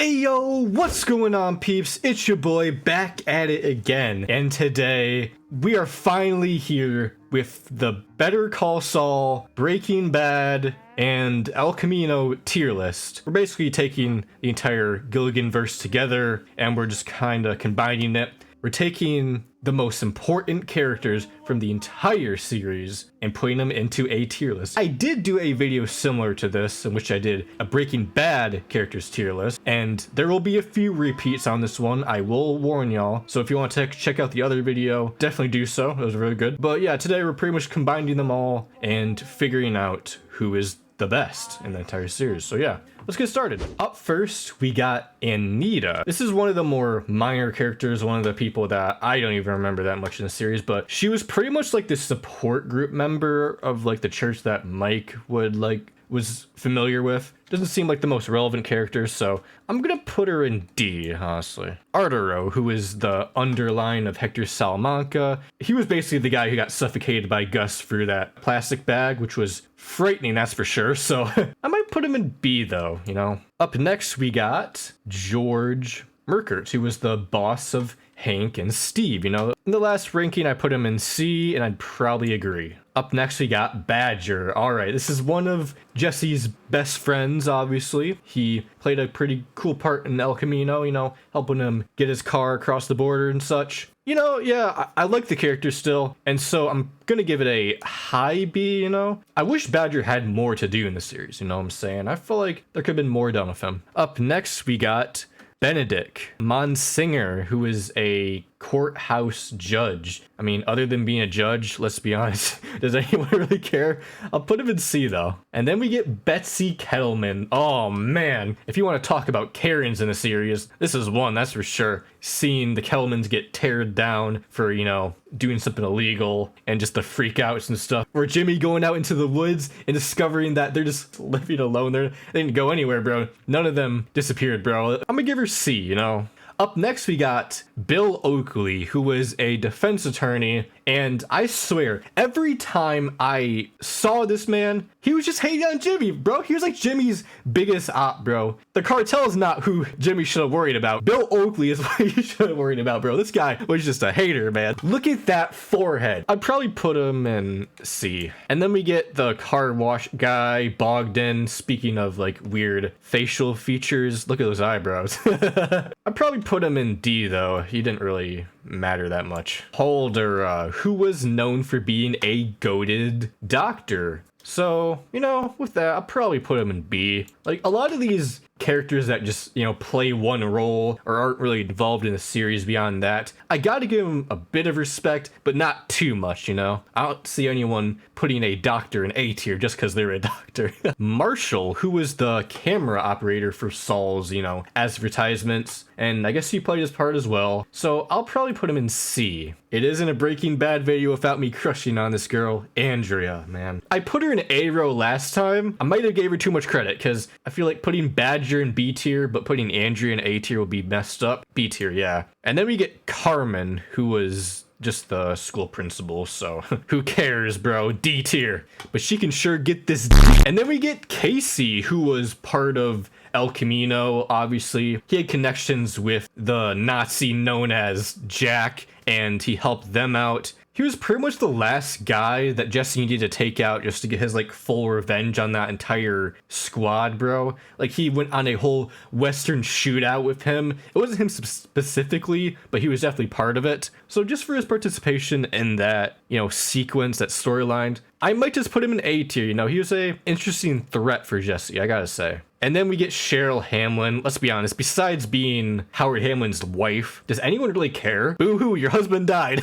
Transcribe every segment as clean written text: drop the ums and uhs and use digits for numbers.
Ayo, what's going on, peeps? It's your boy back at it again, and today we are finally here with the Better Call Saul, Breaking Bad, and El Camino tier list. We're basically taking the entire Gilligan-verse together, and we're just kind of combining it. We're taking the most important characters from the entire series and putting them into a tier list. I did do a video similar to this in which I did a Breaking Bad characters tier list, and there will be a few repeats on this one. I will warn y'all. So if you want to check out the other video, definitely do so. It was really good. But yeah, today we're pretty much combining them all and figuring out who is the best in the entire series. So yeah, let's get started. Up first, we got Anita. This is one of the more minor characters, one of the people that I don't even remember that much in the series, but she was pretty much like the support group member of like the church that Mike was familiar with. Doesn't seem like the most relevant character, so I'm gonna put her in D, honestly. Arturo, who is the underline of Hector Salamanca. He was basically the guy who got suffocated by Gus through that plastic bag, which was frightening, that's for sure. So I might put him in B though, you know. Up next, we got George Merkert, who was the boss of Hank and Steve, you know. In the last ranking, I put him in C, and I'd probably agree. Up next, we got Badger. All right, this is one of Jesse's best friends, obviously. He played a pretty cool part in El Camino, you know, helping him get his car across the border and such. You know, yeah, I like the character still, and so I'm gonna give it a high B, you know? I wish Badger had more to do in the series, you know what I'm saying? I feel like there could have been more done with him. Up next, we got Benedict Munsinger, who is a courthouse judge. I mean, other than being a judge, let's be honest, does anyone really care? I'll put him in C though. And then we get Betsy Kettleman. Oh man, if you want to talk about Karens in the series, this is one, that's for sure. Seeing the Kettlemans get teared down for, you know, doing something illegal and just the freak outs and stuff. Or Jimmy going out into the woods and discovering that they're just living alone. They didn't go anywhere, bro. None of them disappeared, bro. I'm gonna give her C, you know. Up next, we got Bill Oakley, who was a defense attorney, and I swear, every time I saw this man, he was just hating on Jimmy, bro. He was like Jimmy's biggest op, bro. The cartel is not who Jimmy should have worried about. Bill Oakley is what he should have worried about, bro. This guy was just a hater, man. Look at that forehead. I'd probably put him in C. And then we get the car wash guy, Bogdon. Speaking of like weird facial features, look at those eyebrows. I'd probably put him in D though. He didn't really matter that much. Caldera, who was known for being a goated doctor. So, you know, with that, I'll probably put him in B. Like, a lot of these characters that just, you know, play one role or aren't really involved in the series beyond that, I gotta give them a bit of respect, but not too much, you know? I don't see anyone putting a doctor in A tier just because they're a doctor. Marshall, who was the camera operator for Saul's, you know, advertisements, and I guess he played his part as well, so I'll probably put him in C. It isn't a Breaking Bad video without me crushing on this girl, Andrea, man. I put her in A row last time. I might have gave her too much credit, because I feel like putting Badger in B tier, but putting Andrea in A tier will be messed up. B tier, yeah. And then we get Carmen, who was just the school principal, so who cares, bro? D tier. But she can sure get this D. And then we get Casey, who was part of El Camino, obviously. He had connections with the Nazi known as Jack, and he helped them out. He was pretty much the last guy that Jesse needed to take out just to get his, like, full revenge on that entire squad, bro. Like, he went on a whole Western shootout with him. It wasn't him specifically, but he was definitely part of it. So just for his participation in that, you know, sequence, that storyline, I might just put him in A tier, you know. He was a interesting threat for Jesse, I gotta say. And then we get Cheryl Hamlin. Let's be honest, besides being Howard Hamlin's wife, does anyone really care? Boo-hoo, your husband died.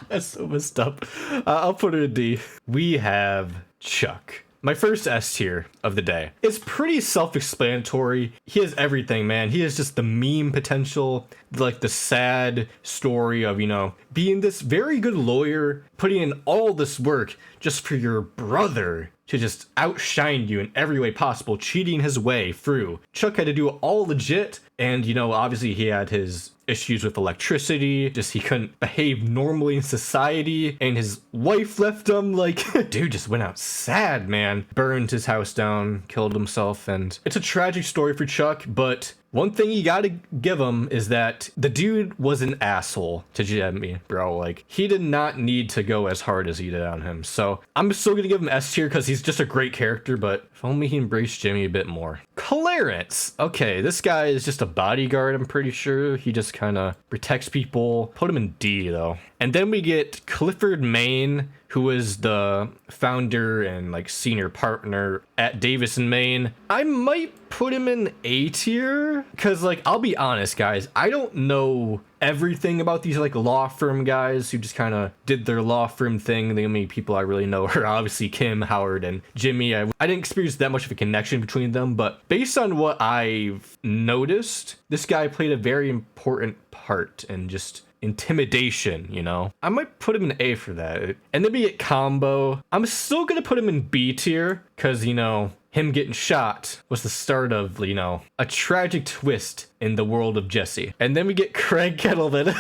That's so messed up. I'll put her in D. We have Chuck. My first S tier of the day. It's pretty self-explanatory. He has everything, man. He has just the meme potential, like the sad story of, you know, being this very good lawyer, putting in all this work just for your brother to just outshine you in every way possible, cheating his way through. Chuck had to do it all legit, And, you know, obviously he had his issues with electricity, just he couldn't behave normally in society, and his wife left him. Like, dude just went out sad, man. Burned his house down, killed himself, and it's a tragic story for Chuck, but one thing you gotta give him is that the dude was an asshole to Jimmy, bro. Like, he did not need to go as hard as he did on him. So I'm still gonna give him S tier because he's just a great character, but if only he embraced Jimmy a bit more. Clarence. Okay, this guy is just a bodyguard, I'm pretty sure. He just kind of protects people. Put him in D, though. And then we get Clifford Main, who is the founder and like senior partner at Davis and Main. I might put him in A tier because, like, I'll be honest, guys, I don't know everything about these like law firm guys who just kind of did their law firm thing. The only people I really know are obviously Kim, Howard, and Jimmy. I didn't experience that much of a connection between them, but based on what I've noticed, this guy played a very important part in just intimidation, you know? I might put him in A for that. And then we get Combo. I'm still gonna put him in B tier because, you know, him getting shot was the start of, you know, a tragic twist in the world of Jesse. And then we get Craig Kettleman.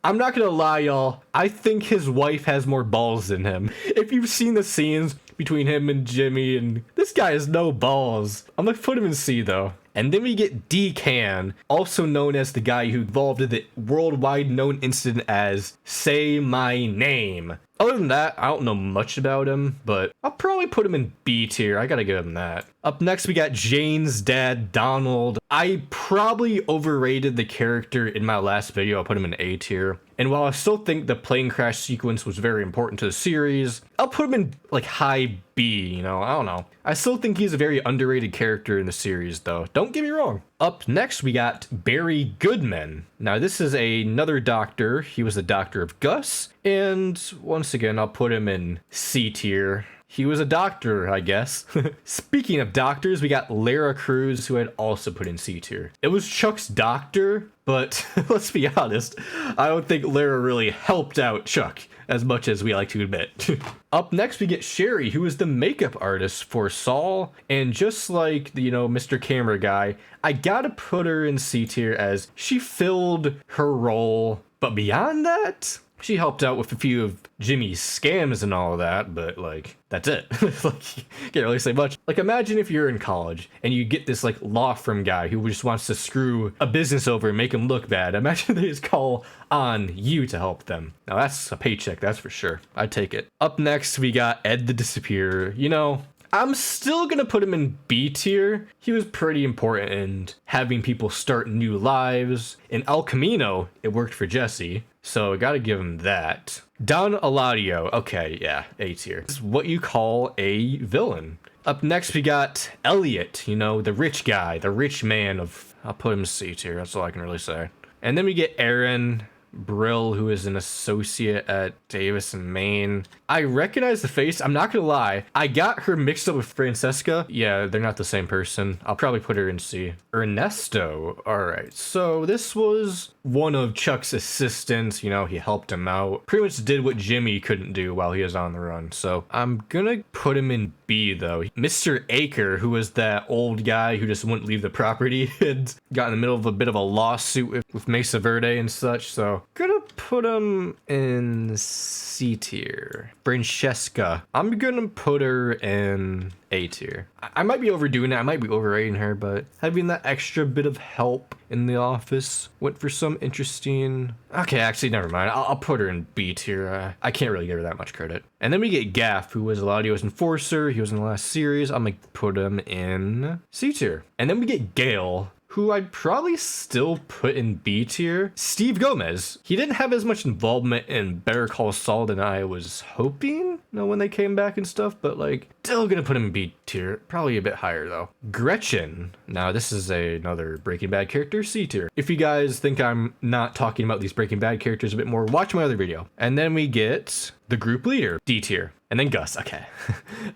I'm not gonna lie, y'all. I think his wife has more balls than him. If you've seen the scenes between him and Jimmy, and this guy has no balls. I'm gonna put him in C, though. And then we get Declan, also known as the guy who involved in the worldwide known incident as Say My Name. Other than that, I don't know much about him, but I'll probably put him in B tier. I gotta give him that. Up next, we got Jane's dad, Donald. I probably overrated the character in my last video. I'll put him in A tier. And while I still think the plane crash sequence was very important to the series, I'll put him in like high B, you know, I don't know. I still think he's a very underrated character in the series, though. Don't get me wrong. Up next, we got Barry Goodman. Now, this is another doctor. He was the doctor of Gus. And once again, I'll put him in C tier. He was a doctor, I guess. Speaking of doctors, we got Lara Cruz, who I'd also put in C tier. It was Chuck's doctor, but let's be honest, I don't think Lara really helped out Chuck as much as we like to admit. Up next, we get Sherry, who is the makeup artist for Saul. And just like, you know, Mr. Camera Guy, I gotta put her in C tier as she filled her role. But beyond that, she helped out with a few of Jimmy's scams and all of that, but like, that's it. Like, can't really say much. Like, imagine if you're in college and you get this like law firm guy who just wants to screw a business over and make him look bad. Imagine they just call on you to help them. Now that's a paycheck, that's for sure. I'd take it. Up next, we got Ed the Disappearer. You know, I'm still gonna put him in B tier. He was pretty important in having people start new lives. In El Camino, it worked for Jesse, so I gotta give him that. Don Eladio, okay, yeah, A tier. This is what you call a villain. Up next, we got Elliott, you know, the rich guy, the rich man of, I'll put him in C tier, that's all I can really say. And then we get Erin Brill, who is an associate at Davis and Main. I recognize the face. I'm not gonna lie. I got her mixed up with Francesca. Yeah, they're not the same person. I'll probably put her in C. Ernesto. All right. So this was one of Chuck's assistants. You know, he helped him out. Pretty much did what Jimmy couldn't do while he was on the run. So I'm gonna put him in B, though. Mr. Acker, who was that old guy who just wouldn't leave the property and got in the middle of a bit of a lawsuit with Mesa Verde and such. So gonna put him in C tier. Francesca, I'm gonna put her in A tier. I might be overdoing it, I might be overrating her, but having that extra bit of help in the office went for some interesting... Okay, actually, never mind. I'll put her in B tier. I can't really give her that much credit. And then we get Gaff, who was Eladio's enforcer. He was in the last series. I'm gonna put him in C tier. And then we get Gale, who I'd probably still put in B tier. Steve Gomez. He didn't have as much involvement in Better Call Saul than I was hoping, you know, when they came back and stuff, but like, still gonna put him in B tier. Probably a bit higher though. Gretchen. Now this is another Breaking Bad character, C tier. If you guys think I'm not talking about these Breaking Bad characters a bit more, watch my other video. And then we get the group leader, D tier. And then Gus, okay,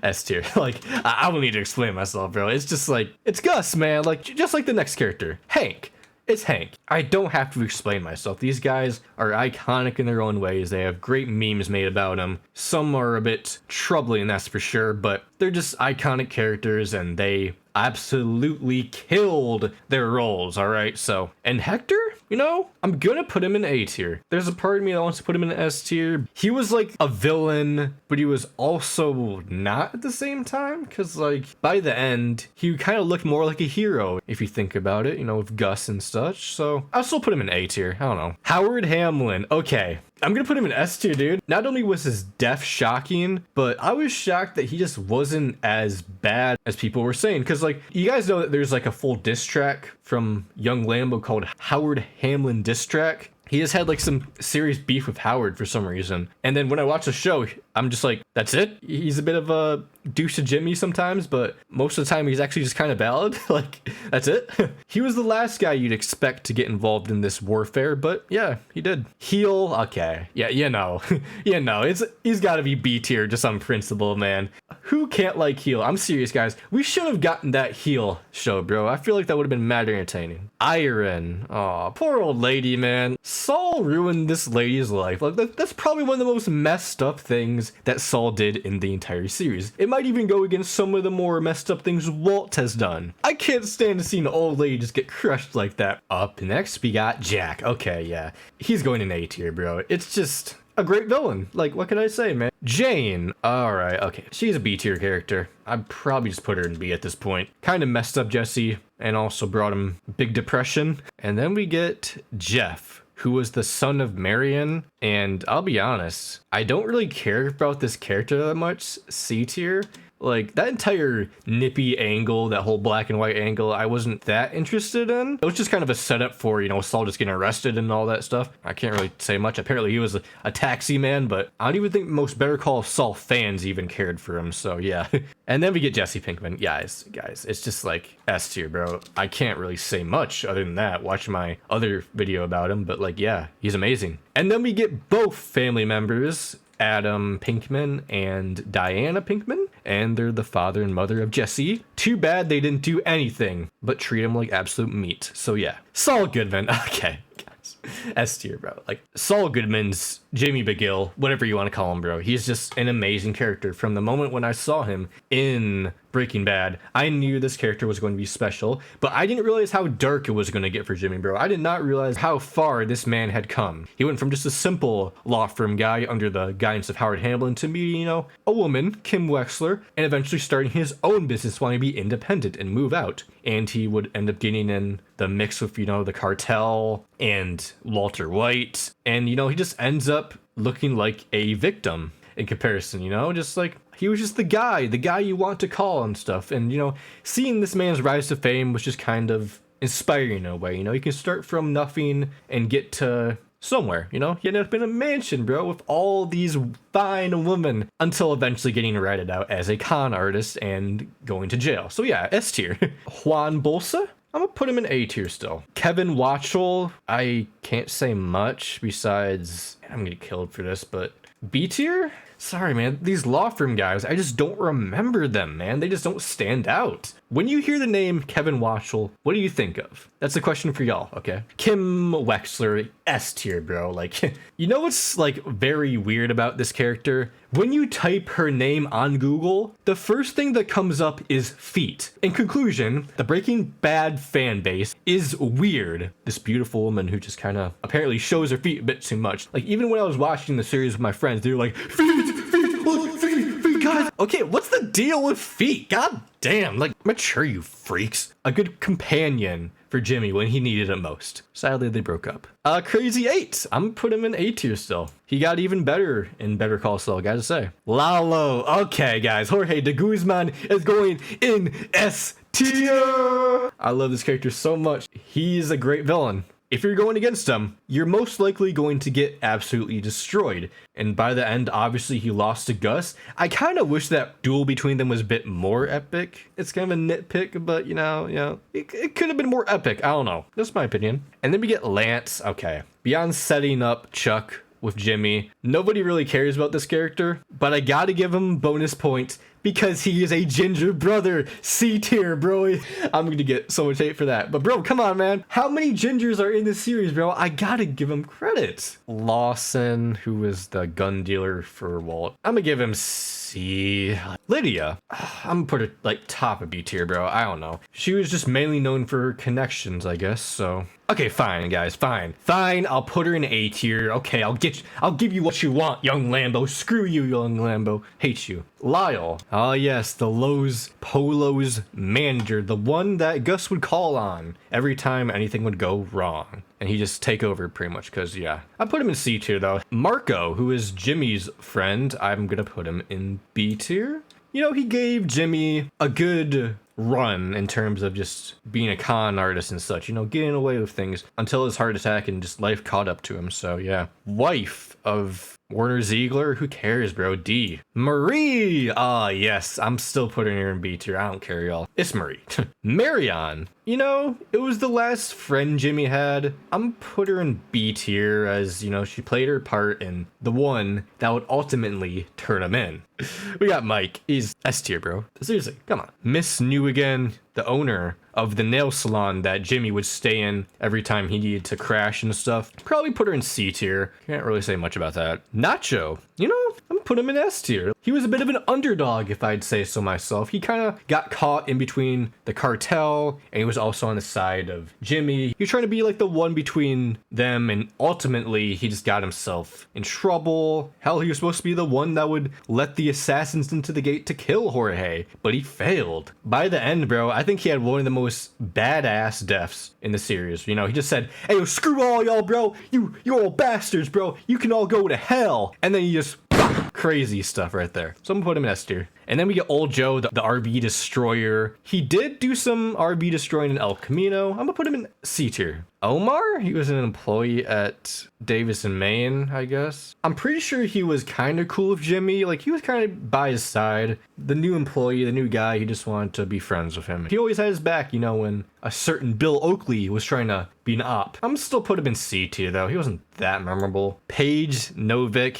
S tier. Like, I don't need to explain myself, bro. It's just like, it's Gus, man. Like, just like the next character, Hank. It's Hank. I don't have to explain myself. These guys are iconic in their own ways. They have great memes made about them. Some are a bit troubling, that's for sure, but they're just iconic characters, and they absolutely killed their roles, all right? So, and Hector, I'm gonna put him in A tier. There's a part of me that wants to put him in S tier. He was like a villain, but he was also not at the same time, because like by the end, he kind of looked more like a hero, if you think about it, with Gus and such. So I'll still put him in A tier. I don't know. Howard Hamlin. Okay. I'm gonna put him in S tier, dude. Not only was his death shocking, but I was shocked that he just wasn't as bad as people were saying. Because, like, you guys know that there's, like, a full diss track from Young Lambo called Howard Hamlin Diss Track. He just had, like, some serious beef with Howard for some reason. And then when I watch the show, I'm just like, that's it? He's a bit of a douche to Jimmy sometimes, but most of the time he's actually just kind of valid. Like, that's it? He was the last guy you'd expect to get involved in this warfare, but yeah, he did. Heel, okay. Yeah, he's gotta be B tier just on principle, man. Who can't like Heel? I'm serious, guys. We should have gotten that Heel show, bro. I feel like that would have been mad entertaining. Erin. Aw, poor old lady, man. Saul ruined this lady's life. Like, that's probably one of the most messed up things that Saul did in the entire series. It might even go against some of the more messed up things Walt has done. I can't stand to see an old lady just get crushed like that. Up next, we got Jack. Okay, yeah. He's going in A tier, bro. It's just a great villain. Like, what can I say, man? Jane. Alright, okay. She's a B tier character. I'd probably just put her in B at this point. Kind of messed up Jesse, and also brought him big depression. And then we get Jeff, who was the son of Marion, and I'll be honest, I don't really care about this character that much. C tier. Like, that entire nippy angle, that whole black and white angle, I wasn't that interested in. It was just kind of a setup for, Saul just getting arrested and all that stuff. I can't really say much. Apparently he was a taxi man, but I don't even think most Better Call Saul fans even cared for him, so yeah. And then we get Jesse Pinkman. Guys, it's just like S tier, bro. I can't really say much other than that. Watch my other video about him, but like, yeah, he's amazing. And then we get both family members, Adam Pinkman and Diana Pinkman, and they're the father and mother of Jesse. Too bad they didn't do anything but treat him like absolute meat. So yeah, Saul Goodman. Okay, guys, S tier, bro. Like, Saul Goodman's Jamie McGill, whatever you want to call him, bro. He's just an amazing character. From the moment when I saw him in Breaking Bad, I knew this character was going to be special, but I didn't realize how dark it was going to get for Jimmy, bro. I did not realize how far this man had come. He went from just a simple law firm guy under the guidance of Howard Hamlin to meeting, a woman, Kim Wexler, and eventually starting his own business, wanting to be independent and move out. And he would end up getting in the mix with, the cartel and Walter White. And, he just ends up looking like a victim in comparison, just like, he was just the guy you want to call and stuff. And, seeing this man's rise to fame was just kind of inspiring in a way. You can start from nothing and get to somewhere, He ended up in a mansion, bro, with all these fine women until eventually getting ratted out as a con artist and going to jail. So yeah, S tier. Juan Bolsa? I'm gonna put him in A tier still. Kevin Watchell, I can't say much besides, I'm gonna get killed for this, but B tier? Sorry, man. These law firm guys, I just don't remember them, man. They just don't stand out. When you hear the name Kevin Watchell, what do you think of? That's a question for y'all, okay? Kim Wexler, S tier, bro. Like, what's, like, very weird about this character? When you type her name on Google, the first thing that comes up is feet. In conclusion, the Breaking Bad fan base is weird. This beautiful woman who just kind of apparently shows her feet a bit too much. Like, even when I was watching the series with my friends, they were like, feet, guys. Okay, what's the deal with feet? God damn, like, mature, you freaks. A good companion for Jimmy when he needed it most. Sadly, they broke up. Crazy 8. I'm gonna put him in A tier still. He got even better in Better Call Saul, gotta say. Lalo. Okay, guys. Jorge de Guzman is going in S tier. I love this character so much. He's a great villain. If you're going against him, you're most likely going to get absolutely destroyed. And by the end, obviously, he lost to Gus. I kind of wish that duel between them was a bit more epic. It's kind of a nitpick, but, it could have been more epic. I don't know. That's my opinion. And then we get Lance. Okay. Beyond setting up Chuck with Jimmy, nobody really cares about this character, but I gotta give him bonus points because he is a ginger brother. C tier, bro. I'm gonna get so much hate for that. But bro, come on, man. How many gingers are in this series, bro? I gotta give him credit. Lawson, who was the gun dealer for Walt. I'm gonna give him C. Lydia, I'm gonna put her like top of B tier, bro. I don't know. She was just mainly known for her connections, I guess. So okay, fine, guys, fine. I'll put her in A tier. Okay, I'll give you what you want, young Lambo. Screw you, young Lambo. Hate you. Lyle. Oh yes, the Lowe's Polo's manager, the one that Gus would call on every time anything would go wrong. And he just take over pretty much because, yeah. I put him in C tier, though. Marco, who is Jimmy's friend, I'm going to put him in B tier. You know, he gave Jimmy a good run in terms of just being a con artist and such, you know, getting away with things until his heart attack and just life caught up to him. So, yeah. Wife of Werner Ziegler, who cares, bro? D. Marie! Ah, yes, I'm still putting her in B tier. I don't care, y'all. It's Marie. Marion. You know, it was the last friend Jimmy had. I'm put her in B tier as, you know, she played her part in the one that would ultimately turn him in. We got Mike. He's S tier, bro. Seriously, come on. Miss Newigan, the owner of the nail salon that Jimmy would stay in every time he needed to crash and stuff. Probably put her in C tier. Can't really say much about that. Nacho, you know, I'm gonna put him in S tier. He was a bit of an underdog, if I'd say so myself. He kind of got caught in between the cartel, and he was also on the side of Jimmy. He was trying to be like the one between them, and ultimately he just got himself in trouble. Hell, he was supposed to be the one that would let the assassins into the gate to kill Jorge, but he failed. By the end, bro, I think he had one of the most badass deaths in the series. You know, he just said, hey, yo, screw all y'all, bro. You all bastards, bro. You can all go to hell. And then he just crazy stuff right there. So I'm gonna put him in S tier. And then we get Old Joe, the RV destroyer. He did do some RV destroying in El Camino. I'm gonna put him in C tier. Omar, he was an employee at Davis and Maine, I guess. I'm pretty sure he was kind of cool with Jimmy. Like, he was kind of by his side. The new employee, the new guy, he just wanted to be friends with him. He always had his back, you know, when a certain Bill Oakley was trying to be an op. I'm still put him in C tier, though. He wasn't that memorable. Paige Novick,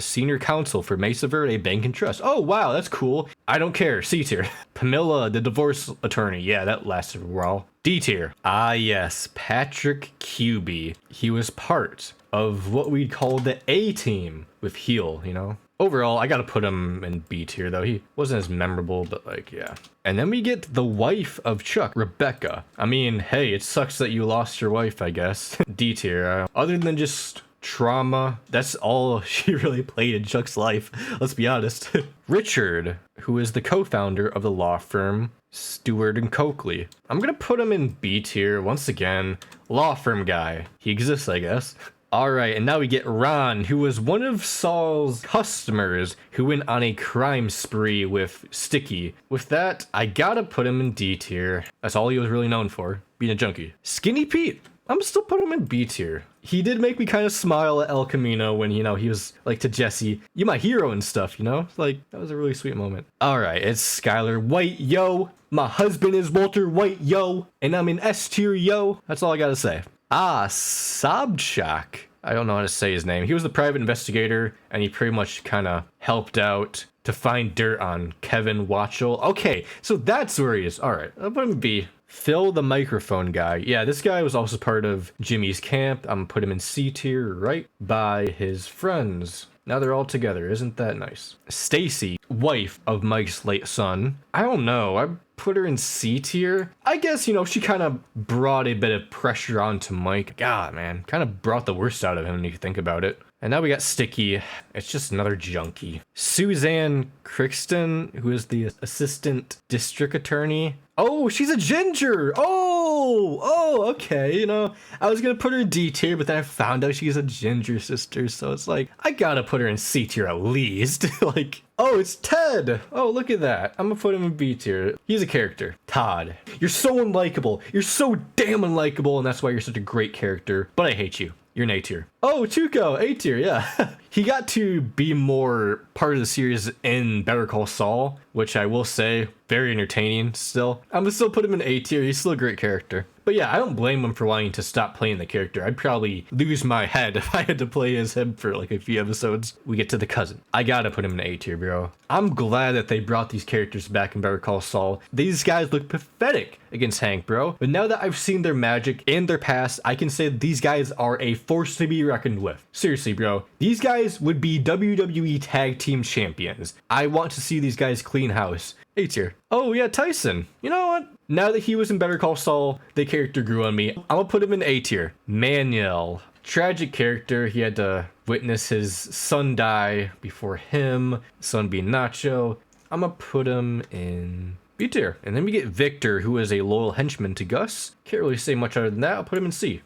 senior counsel for Mesa Verde Bank and Trust. Oh, wow, that's cool. I don't care. C tier. Pamela, the divorce attorney. Yeah, that lasted a while. D tier. Ah, yes, Patrick Cuby. He was part of what we'd call the A team with Huell, you know? Overall, I gotta put him in B tier, though. He wasn't as memorable, but like, yeah. And then we get the wife of Chuck, Rebecca. I mean, hey, it sucks that you lost your wife, I guess. D tier. Other than just trauma, that's all she really played in Chuck's life. Let's be honest. Richard, who is the co-founder of the law firm Stewart and Oakley. I'm gonna put him in B tier once again. Law firm guy. He exists, I guess. Alright, and now we get Ron, who was one of Saul's customers who went on a crime spree with Sticky. With that, I gotta put him in D tier. That's all he was really known for, being a junkie. Skinny Pete. I'm still putting him in B tier. He did make me kind of smile at El Camino when, you know, he was like to Jesse, you my hero and stuff, you know? Like, that was a really sweet moment. Alright, it's Skylar White, yo. My husband is Walter White, yo. And I'm in S tier, yo. That's all I gotta say. Ah, Sobchak. I don't know how to say his name. He was the private investigator, and he pretty much kind of helped out to find dirt on Kevin Watchell. Okay, so that's where he is. Alright, I'll put him in B. Phil, the microphone guy. Yeah, this guy was also part of Jimmy's camp. I'm gonna put him in C tier right by his friends. Now they're all together. Isn't that nice? Stacy, wife of Mike's late son. I don't know. I put her in C tier. I guess, you know, she kind of brought a bit of pressure onto Mike. God, man. Kind of brought the worst out of him when you think about it. And now we got Sticky. It's just another junkie. Suzanne Crixton, who is the assistant district attorney. Oh, she's a ginger. Oh, okay. You know, I was going to put her in D tier, but then I found out she's a ginger sister. So it's like, I got to put her in C tier at least. Like, oh, it's Ted. Oh, look at that. I'm going to put him in B tier. He's a character. Todd. You're so unlikable. You're so damn unlikable, and that's why you're such a great character. But I hate you. You're an A tier. Oh, Tuco, A tier, yeah. He got to be more part of the series in Better Call Saul, which I will say, very entertaining still. I'm gonna still put him in A tier. He's still a great character. But yeah, I don't blame him for wanting to stop playing the character. I'd probably lose my head if I had to play as him for like a few episodes. We get to the cousin. I gotta put him in A tier, bro. I'm glad that they brought these characters back in Better Call Saul. These guys look pathetic against Hank, bro. But now that I've seen their magic and their past, I can say that these guys are a force to be reckoned with. Seriously, bro. These guys would be WWE Tag Team Champions. I want to see these guys clean house. A tier. Oh yeah, Tyson. You know what? Now that he was in Better Call Saul, the character grew on me. I'm gonna put him in A tier. Manuel. Tragic character. He had to witness his son die before him. Son being Nacho. I'm gonna put him in B tier. And then we get Victor, who is a loyal henchman to Gus. Can't really say much other than that. I'll put him in C.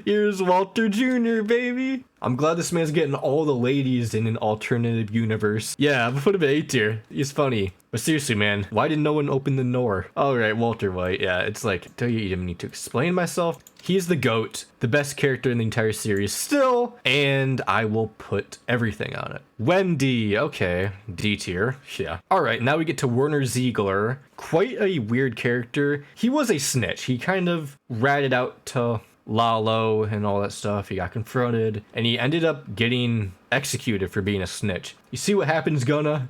Here's Walter Jr., baby. I'm glad this man's getting all the ladies in an alternative universe. Yeah, I'm gonna put him in A tier. He's funny. But seriously, man, why did no one open the door? All right, Walter White. Yeah, it's like, do you even need to explain myself? He's the GOAT, the best character in the entire series still, and I will put everything on it. Wendy, okay, D tier, yeah. All right, now we get to Werner Ziegler. Quite a weird character. He was a snitch. He kind of ratted out to Lalo and all that stuff. He got confronted, and he ended up getting executed for being a snitch. You see what happens, Gunna?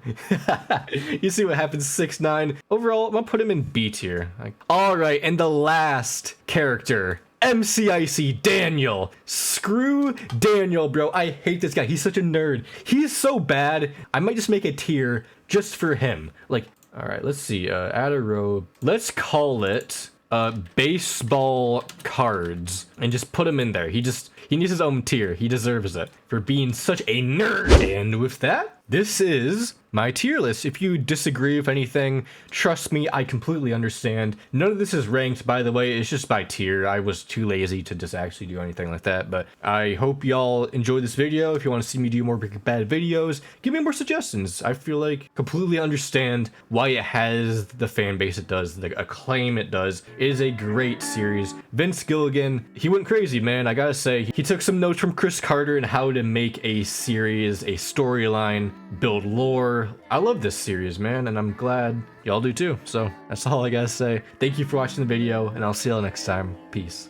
You see what happens, 6ix9ine? Overall, I'm gonna put him in B tier. All right, and the last character, MCIC Daniel. Screw Daniel, bro. I hate this guy. He's such a nerd. He's so bad. I might just make a tier just for him. Like, all right, let's see. Add a row. Let's call it baseball cards and just put him in there. He needs his own tier. He deserves it for being such a nerd. And with that, this is my tier list. If you disagree with anything, trust me, I completely understand. None of this is ranked, by the way. It's just by tier. I was too lazy to just actually do anything like that. But I hope y'all enjoyed this video. If you want to see me do more Breaking Bad videos, give me more suggestions. I feel like completely understand why it has the fan base it does, the acclaim it does. It is a great series. Vince Gilligan, he went crazy, man. I gotta say, he took some notes from Chris Carter and how to make a series, a storyline, build lore. I love this series, man, and I'm glad y'all do too. So that's all I gotta say. Thank you for watching the video, and I'll see y'all next time. Peace.